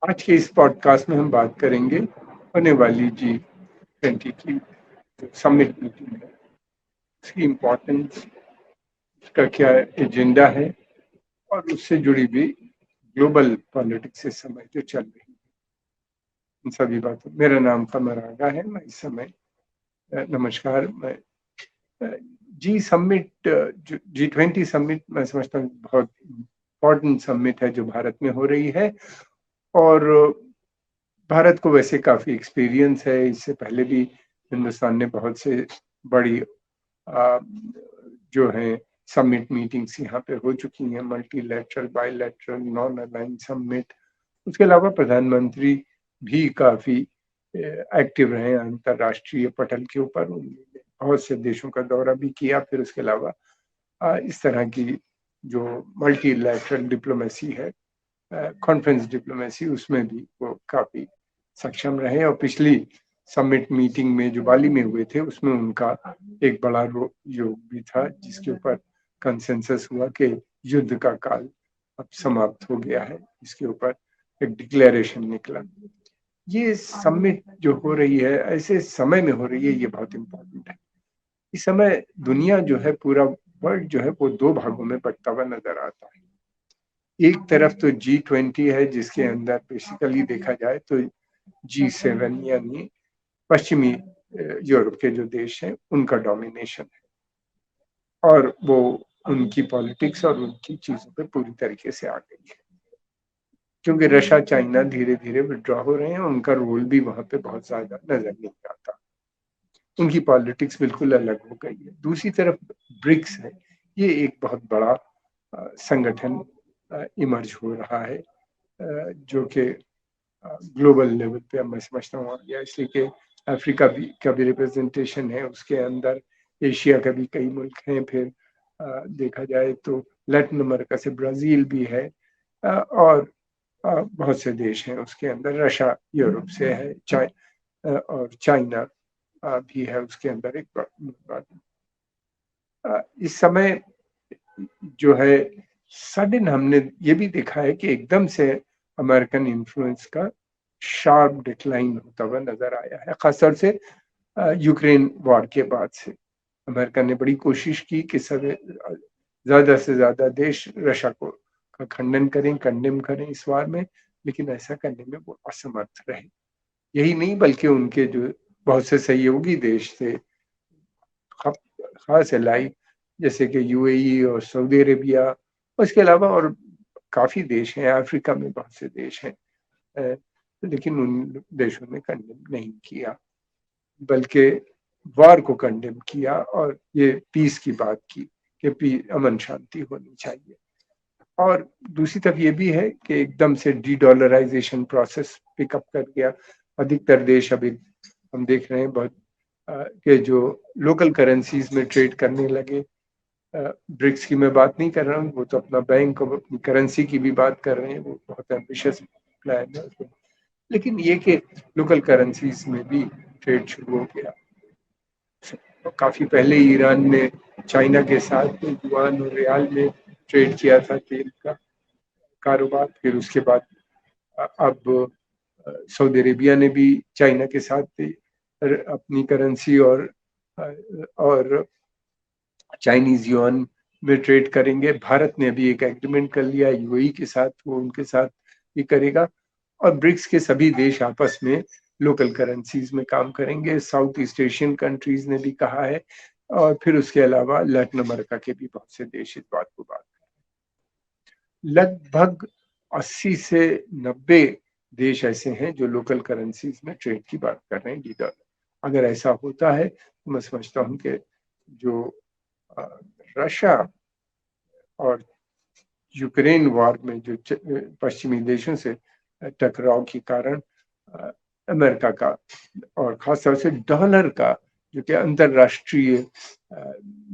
आज के इस पॉडकास्ट में हम बात करेंगे होने वाली G20 की जो समिट मीटिंग है, उसकी इम्पोर्टेंस, उसका क्या एजेंडा है और उससे जुड़ी हुई ग्लोबल पॉलिटिक्स इस समय जो चल रही है, इन सभी बातों। मेरा नाम कमर आगा है। मैं इस समय नमस्कार। मैं G20 समिट मैं समझता हूँ बहुत इम्पोर्टेंट समिट है जो भारत में हो रही है। और भारत को वैसे काफी एक्सपीरियंस है, इससे पहले भी हिंदुस्तान ने बहुत से बड़ी जो है समिट मीटिंग्स यहाँ पे हो चुकी हैं, multilateral, bilateral, non align summit. उसके अलावा प्रधानमंत्री भी काफी एक्टिव रहे अंतर्राष्ट्रीय पटल के ऊपर। उन्होंने बहुत से देशों का दौरा भी किया। फिर उसके अलावा इस तरह की जो मल्टीलैटरल डिप्लोमेसी है, कॉन्फ्रेंस डिप्लोमेसी, उसमें भी वो काफी सक्षम रहे। और पिछली समिट मीटिंग में जो बाली में हुए थे, उसमें उनका एक बड़ा योग भी था, जिसके ऊपर कंसेंसस हुआ कि युद्ध का काल अब समाप्त हो गया है। इसके ऊपर एक डिक्लेरेशन निकला। ये समिट जो हो रही है, ऐसे समय में हो रही है, ये बहुत इम्पोर्टेंट है। इस समय दुनिया जो है, पूरा वर्ल्ड जो है, वो दो भागों में बंटा हुआ नजर आता है। एक तरफ तो G20 है, जिसके अंदर बेसिकली देखा जाए तो G7 यानी पश्चिमी यूरोप के जो देश हैं, उनका डोमिनेशन है और वो उनकी पॉलिटिक्स और उनकी चीजों पे पूरी तरीके से आ गई है, क्योंकि रशिया चाइना धीरे धीरे विड्रॉ हो रहे हैं। उनका रोल भी वहां पे बहुत ज्यादा नजर नहीं आता। उनकी पॉलिटिक्स बिल्कुल अलग हो गई है। दूसरी तरफ ब्रिक्स है, ये एक बहुत बड़ा संगठन इमर्ज हो रहा है, जो कि ग्लोबल लेवल पे मैं समझता हूँ आ गया, इसलिए कि अफ्रीका भी का भी रिप्रेजेंटेशन है उसके अंदर, एशिया का भी कई मुल्क हैं, फिर देखा जाए तो लैटिन अमेरिका से ब्राजील भी है, और बहुत से देश हैं उसके अंदर। रशिया यूरोप से है, और चाइना भी है उसके अंदर एक बात। इस समय जो है सडन हमने ये भी देखा है कि एकदम से अमेरिकन इन्फ्लुएंस का शार्प डिक्लाइन होता हुआ नजर आया है, खासतौर से यूक्रेन वॉर के बाद से। अमेरिका ने बड़ी कोशिश की कि सब ज्यादा से ज्यादा देश रशिया को का खंडन करें, कंडेम करें इस वार में, लेकिन ऐसा करने में वो असमर्थ रहे। यही नहीं, बल्कि उनके जो बहुत से सहयोगी देश थे, खास एलाई जैसे कि यूएई और सऊदी अरेबिया, उसके अलावा और काफी देश हैं, अफ्रीका में बहुत से देश हैं, लेकिन उन देशों ने कंडेम नहीं किया, बल्कि वार को कंडेम किया और ये पीस की बात की कि अमन शांति होनी चाहिए। और दूसरी तरफ ये भी है कि एकदम से डी डॉलराइजेशन प्रोसेस पिकअप कर गया। अधिकतर देश अभी हम देख रहे हैं बहुत कि जो लोकल करेंसीज में ट्रेड करने लगे। ब्रिक्स की मैं बात नहीं कर रहा हूँ, वो तो अपना बैंक और अपनी करेंसी की भी बात कर रहे हैं, वो बहुत एम्बिशियस प्लान है उसमें। लेकिन ये कि लोकल करेंसीज में भी ट्रेड शुरू हो गया। तो काफी पहले ईरान ने चाइना के साथ युआन और रियाल में ट्रेड किया था, तेल का कारोबार। फिर उसके बाद अब सऊदी अरेबिया ने भी चाइना के साथ अपनी करेंसी और चाइनीज युआन में ट्रेड करेंगे। भारत ने अभी एक एग्रीमेंट कर लिया यूएई के साथ, वो उनके साथ भी करेगा। और ब्रिक्स के सभी देश आपस में लोकल करेंसीज में काम करेंगे। साउथ ईस्ट एशियन कंट्रीज ने भी कहा है, और फिर उसके अलावा लैटिन अमेरिका के भी बहुत से देश इस बात को बात कर रहे हैं। लगभग 80 से 90 देश ऐसे हैं जो लोकल करेंसीज में ट्रेड की बात कर रहे हैं, डॉलर। अगर ऐसा होता है तो मैं समझता हूँ कि जो रशिया और यूक्रेन वॉर में जो पश्चिमी देशों से टकराव के कारण अमेरिका का और खासतौर से डॉलर का, जो कि अंतरराष्ट्रीय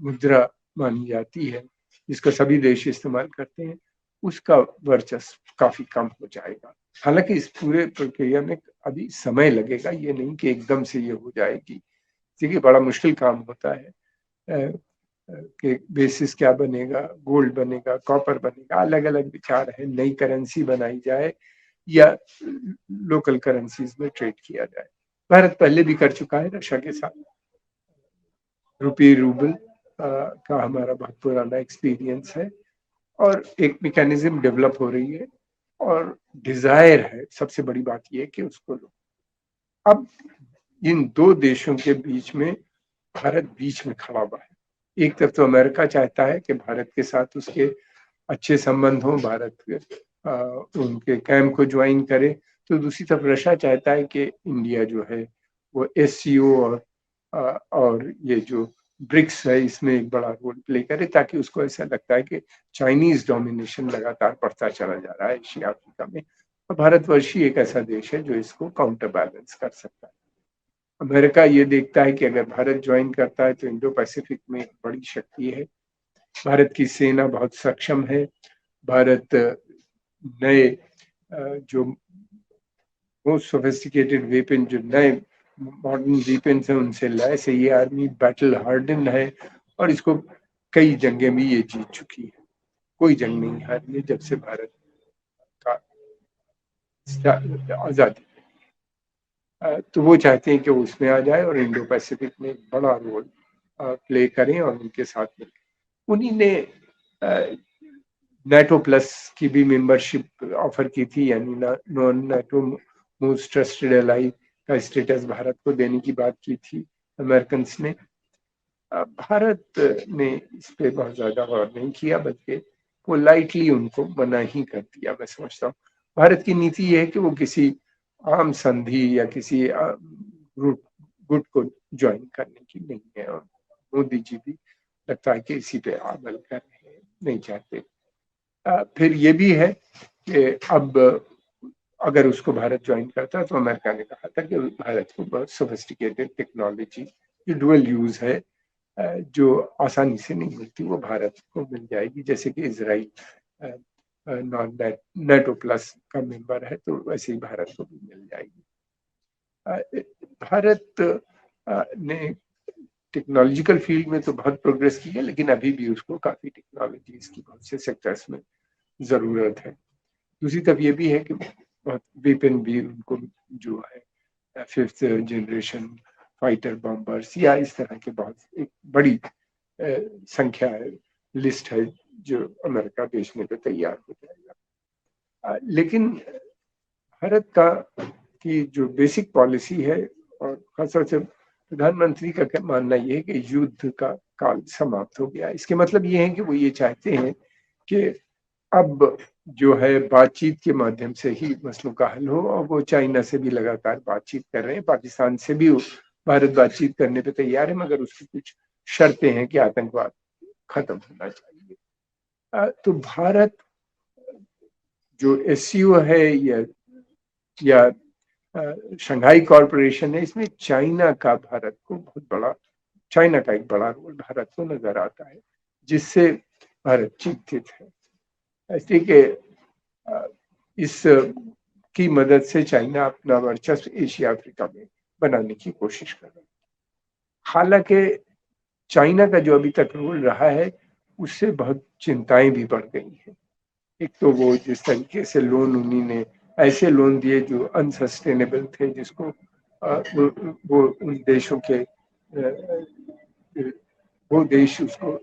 मुद्रा मानी जाती है, जिसको सभी देश इस्तेमाल करते हैं, उसका वर्चस्व काफी कम हो जाएगा। हालांकि इस पूरे प्रक्रिया में अभी समय लगेगा, ये नहीं कि एकदम से ये हो जाएगी, क्योंकि बड़ा मुश्किल काम होता है कि बेसिस क्या बनेगा, गोल्ड बनेगा, कॉपर बनेगा, अलग अलग विचार है। नई करेंसी बनाई जाए, या लोकल करेंसीज में ट्रेड किया जाए। भारत पहले भी कर चुका है रशिया के साथ। रुपये रूबल का हमारा बहुत पुराना एक्सपीरियंस है और एक मैकेनिज्म डेवलप हो रही है और डिजायर है, सबसे बड़ी बात यह है कि उसको लो। अब इन दो देशों के बीच में भारत बीच में खड़ा हुआ है। एक तरफ तो अमेरिका चाहता है कि भारत के साथ उसके अच्छे संबंध हों, भारत उनके कैंप को ज्वाइन करे, तो दूसरी तरफ रशिया चाहता है कि इंडिया जो है वो एससीओ और ये जो ब्रिक्स है इसमें एक बड़ा रोल प्ले करे, ताकि उसको ऐसा लगता है कि चाइनीज डोमिनेशन लगातार बढ़ता चला जा रहा है एशिया अफ्रीका में, और भारतवर्ष ही एक ऐसा देश है जो इसको काउंटर बैलेंस कर सकता है। अमेरिका ये देखता है कि अगर भारत ज्वाइन करता है तो इंडो पैसिफिक में एक बड़ी शक्ति है, भारत की सेना बहुत सक्षम है, भारत नए जो मोस्ट सोफिस्टिकेटेड वेपन, जो नए मॉडर्न वेपन्स हैं उनसे लैस है, ये आर्मी बैटल हार्डन है और इसको कई जंगें भी ये जीत चुकी है, कोई जंग नहीं हारी है जब से भारत का आजादी। तो वो चाहते हैं कि वो उसमें आ जाए और इंडो पैसिफिक में एक बड़ा रोल प्ले करें और उनके साथ में उन्हीं ने नेटो प्लस की भी मेंबरशिप ऑफर की थी, यानी non NATO most trusted ally का स्टेटस भारत को देने की बात की थी अमेरिकन ने। भारत ने इस पे बहुत ज्यादा गौर नहीं किया, बल्कि पोलाइटली उनको मना ही कर दिया। मैं समझता हूँ भारत की नीति ये है कि वो किसी आम संधि या किसी ग्रुप गुट को ज्वाइन करने की नहीं है, और मोदी जी भी लगता है कि इसी पे अमल कर रहे हैं, नहीं चाहते। फिर ये भी है कि अब अगर उसको भारत ज्वाइन करता है तो अमेरिका ने कहा था कि भारत को बहुत सोफिस्टिकेटेड टेक्नोलॉजी जो डुअल यूज है, जो आसानी से नहीं मिलती, वो भारत को मिल जाएगी। जैसे कि इजराइल नॉन नेटो प्लस का मेंबर है, तो वैसे ही भारत को भी मिल जाएगी। भारत ने टेक्नोलॉजिकल फील्ड में तो बहुत प्रोग्रेस की है, लेकिन अभी भी उसको काफी टेक्नोलॉजीज की बहुत से सेक्टर्स में जरूरत है। दूसरी तरफ ये भी है कि बहुत वेपन भी उनको जो है 5th जनरेशन फाइटर बॉम्बर्स या इस तरह के बहुत एक बड़ी संख्या है, लिस्ट है जो अमेरिका बेचने पे तैयार हो जाएगा। लेकिन भारत का की जो बेसिक पॉलिसी है और खासतौर से प्रधानमंत्री का मानना ये है कि युद्ध का काल समाप्त हो गया। इसके मतलब ये है कि वो ये चाहते हैं कि अब जो है बातचीत के माध्यम से ही मसलों का हल हो, और वो चाइना से भी लगातार बातचीत कर रहे हैं, पाकिस्तान से भी भारत बातचीत करने पे तैयार है, मगर उसकी कुछ शर्तें हैं कि आतंकवाद खत्म होना चाहिए। तो भारत जो एससीओ है या शंघाई कॉरपोरेशन है, इसमें चाइना का भारत को बहुत बड़ा, चाइना का एक बड़ा रोल भारत को नजर आता है, जिससे भारत चिंतित है। ऐसे कि इस की मदद से चाइना अपना वर्चस्व एशिया अफ्रीका में बनाने की कोशिश कर रहा है। हालांकि चाइना का जो अभी तक रोल रहा है उससे बहुत चिंताएं भी बढ़ गई हैं। एक तो वो जिस तरीके से लोन उन्हीं ने ऐसे लोन दिए जो अनसस्टेनेबल थे, जिसको वो उन देशों के वो देश उसको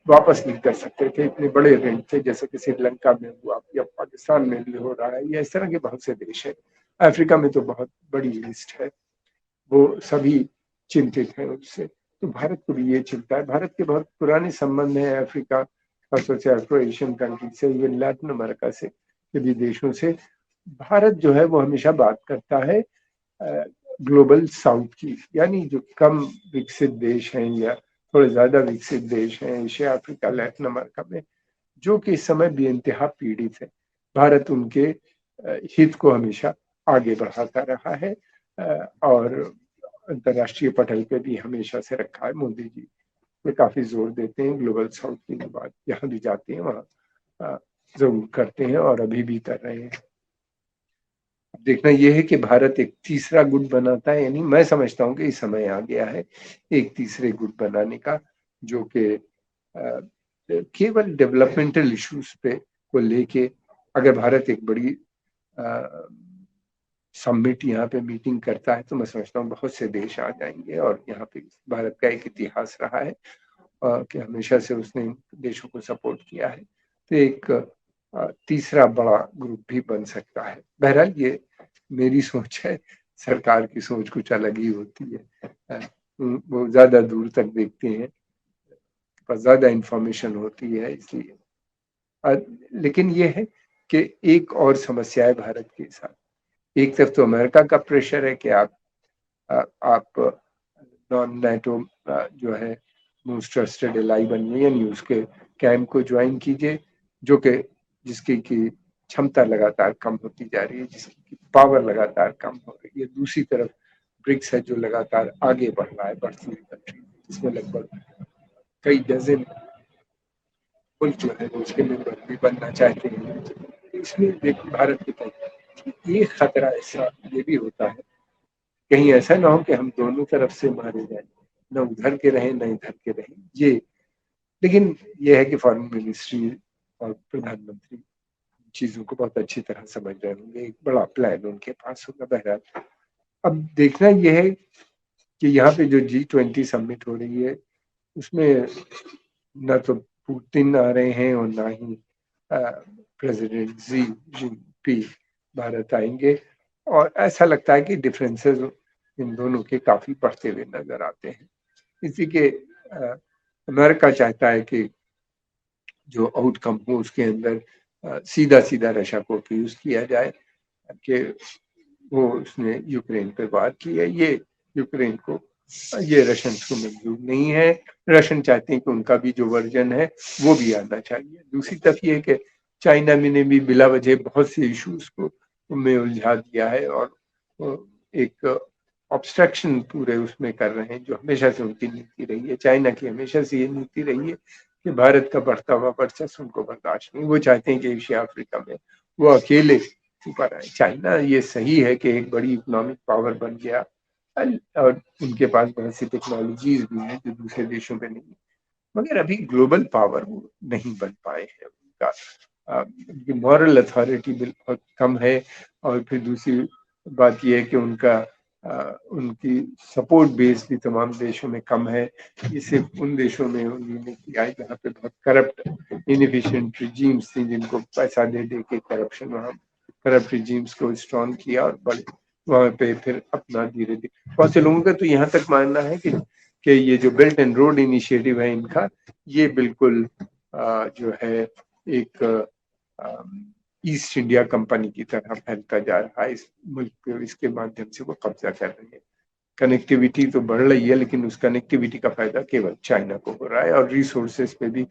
वापस नहीं कर सकते थे, इतने बड़े ऋण थे, जैसे कि श्रीलंका में हुआ या पाकिस्तान में भी हो रहा है, या इस तरह के बहुत से देश है। अफ्रीका में तो बहुत बड़ी लिस्ट है, वो सभी चिंतित हैं उससे। तो भारत को भी ये चिंता है। भारत के बहुत पुराने संबंध है अफ्रीका, खासतौर से अफ्रो एशियन कंट्री से, इवन लैटिन अमेरिका से के भी देशों से। भारत जो है वो हमेशा बात करता है ग्लोबल साउथ की, यानी जो कम विकसित देश हैं या थोड़े ज्यादा विकसित देश हैं एशिया अफ्रीका लैटिन अमेरिका में, जो कि इस समय बेइंतहा पीड़ित है। भारत उनके हित को हमेशा आगे बढ़ाता रहा है और अंतर्राष्ट्रीय पटल पे भी हमेशा से रखा है। मोदी जी पे काफी जोर देते हैं, ग्लोबल साउथ की बात जहाँ भी जाते हैं वहाँ जरूर करते हैं और अभी भी कर रहे हैं। देखना यह है कि भारत एक तीसरा गुट बनाता है, यानी मैं समझता हूँ कि समय आ गया है एक तीसरे गुट बनाने का, जो कि केवल डेवलपमेंटल इश्यूज पे को लेके, अगर भारत एक बड़ी समिट यहाँ पे मीटिंग करता है तो मैं समझता हूँ बहुत से देश आ जाएंगे। और यहाँ पे भारत का एक इतिहास रहा है कि हमेशा से उसने देशों को सपोर्ट किया है, तो एक तीसरा बड़ा ग्रुप भी बन सकता है। बहरहाल ये मेरी सोच है, सरकार की सोच कुछ अलग ही होती है। वो ज्यादा दूर तक देखते हैं, पर ज्यादा इंफॉर्मेशन होती है इसलिए। लेकिन ये है कि एक और समस्या है भारत के साथ। एक तरफ तो अमेरिका का प्रेशर है कि आप नॉन नेटो जो है मोस्ट ट्रस्टेड एलाई बनिए, यानी उसके कैंप को ज्वाइन कीजिए, जो कि जिसकी की क्षमता लगातार कम होती जा रही है, जिसकी पावर लगातार कम हो रही है। दूसरी तरफ ब्रिक्स है जो लगातार आगे बढ़ रहा है, बढ़ती हुई कंट्री, जिसमें लगभग कई डजन मुल्क जो है वो उसके मेंबर भी बनना चाहते हैं। इसमें देखिए भारत के पास ये खतरा ऐसा ये भी होता है, कहीं ऐसा ना हो कि हम दोनों तरफ से मारे जाए, न उधर के रहें न इधर के रहें। ये लेकिन ये है कि फॉरेन मिनिस्ट्री और प्रधानमंत्री चीजों को बहुत अच्छी तरह समझ रहे होंगे, एक बड़ा प्लान उनके पास होगा। बहरहाल अब देखना यह है कि यहाँ पे जो G20 समिट हो रही है उसमें न तो पुतिन आ रहे हैं और ना ही प्रेसिडेंट जी जिनपिंग भारत आएंगे, और ऐसा लगता है कि डिफरेंसेस इन दोनों के काफी बढ़ते हुए नजर आते हैं। इसी के अमेरिका चाहता है कि जो आउटकम हो उसके अंदर सीधा सीधा रशिया को अक्यूज किया जाए कि वो उसने यूक्रेन पे वार की है। ये यूक्रेन को ये रशियंस को मंजूर नहीं है। रशियन चाहते हैं कि उनका भी जो वर्जन है वो भी आना चाहिए। दूसरी तरफ ये है कि चाइना ने भी बिला वजह बहुत से इश्यूज को में उलझा दिया है और एक ऑब्स्ट्रक्शन पूरे उसमें कर रहे हैं, जो हमेशा से उनकी नीति रही है। चाइना की हमेशा से ये नीति रही है कि भारत का बढ़ता हुआ वर्चस्व उनको बर्दाश्त नहीं। वो चाहते हैं कि एशिया अफ्रीका में वो अकेले ऊपर आए। चाइना ये सही है कि एक बड़ी इकोनॉमिक पावर बन गया और उनके पास बहुत सी टेक्नोलॉजीज भी हैं जो दूसरे देशों पे नहीं, मगर अभी ग्लोबल पावर वो नहीं बन पाए हैं। उनका मॉरल अथॉरिटी बहुत कम है। और फिर दूसरी बात यह है कि उनकी सपोर्ट बेस भी तमाम देशों में कम है। ये सिर्फ उन देशों में उन्होंने किया है जहाँ पे बहुत करप्ट इनएफिशिएंट रिजीम्स थी, जिनको पैसा दे दे के करप्शन वहाँ करप्ट रिजीम्स को स्ट्रॉन्ग किया और बड़े वहाँ पे फिर अपना धीरे धीरे। बहुत से लोगों का तो यहाँ तक मानना है कि ये जो बेल्ट एंड रोड इनिशिएटिव है इनका, ये बिल्कुल जो है एक ईस्ट इंडिया कंपनी की तरह फैलता जा रहा है इस मुल्क पे। इसके माध्यम से वो कब्जा कर रहे हैं। कनेक्टिविटी तो बढ़ रही है, लेकिन उस कनेक्टिविटी का फायदा केवल चाइना को हो रहा है और रिसोर्सेस पे भी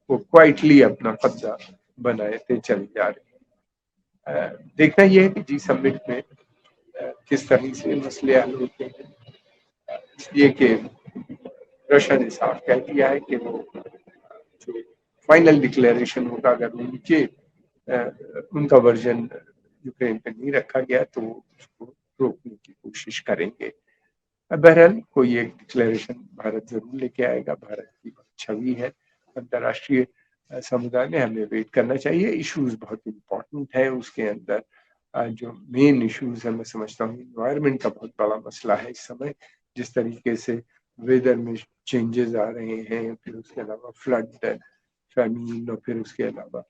वो क्वाइटली अपना कब्जा बनाते चले जा रहे हैं। देखना यह है कि जी समिट में किस तरह से मसले हल होते हैं। इसलिए कि रशिया ने साफ कह दिया है कि वो जो फाइनल डिक्लेरेशन होगा, अगर उनका वर्जन यूक्रेन पे नहीं रखा गया तो उसको रोकने की कोशिश करेंगे। बहरहाल कोई एक डिक्लेरेशन भारत जरूर लेके आएगा। भारत की छवि है अंतर्राष्ट्रीय समुदाय में, हमें वेट करना चाहिए। इश्यूज बहुत इम्पोर्टेंट है उसके अंदर। जो मेन इश्यूज है मैं समझता हूँ इन्वायरमेंट का बहुत बड़ा मसला है इस समय। जिस तरीके से वेदर में चेंजेस आ रहे हैं, फिर उसके अलावा फ्लड, फैमिन, और फिर उसके अलावा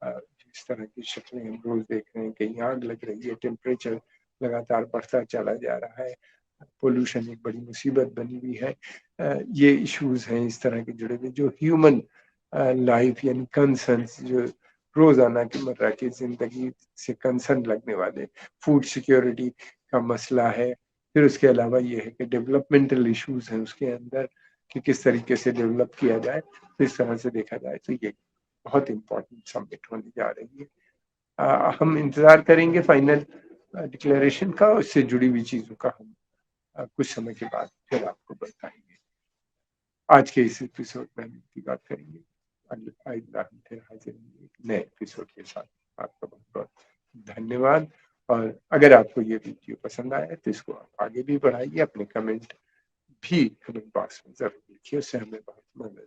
जिस तरह की शक्लें हम रोज देख रहे हैं, कहीं आग लग रही है, टेम्परेचर लगातार बढ़ता चला जा रहा है, पोल्यूशन एक बड़ी मुसीबत बनी हुई है। ये इश्यूज हैं इस तरह के जुड़े हुए जो ह्यूमन लाइफ यानी कंसर्न्स, जो रोजाना की मर्रा की जिंदगी से कंसर्न लगने वाले, फूड सिक्योरिटी का मसला है। फिर उसके अलावा ये है कि डेवलपमेंटल इश्यूज हैं उसके अंदर कि किस तरीके से डेवलप किया जाए। तो इस तरह से देखा जाए तो ये बहुत इम्पोर्टेंट समिट होने जा रही है। हम इंतजार करेंगे फाइनल डिक्लेरेशन का, उससे जुड़ी हुई चीजों का हम कुछ समय के बाद फिर आपको बताएंगे। आज के इस एपिसोड में हम इतनी बात करेंगे। आइंदा हम फिर हाजिर होंगे एक नए एपिसोड के साथ। आपका बहुत बहुत धन्यवाद। और अगर आपको ये वीडियो पसंद आया तो इसको आप आगे भी बढ़ाइए, अपने कमेंट भी कमेंट बॉक्स में जरूर लिखिए, उससे हमें बहुत मदद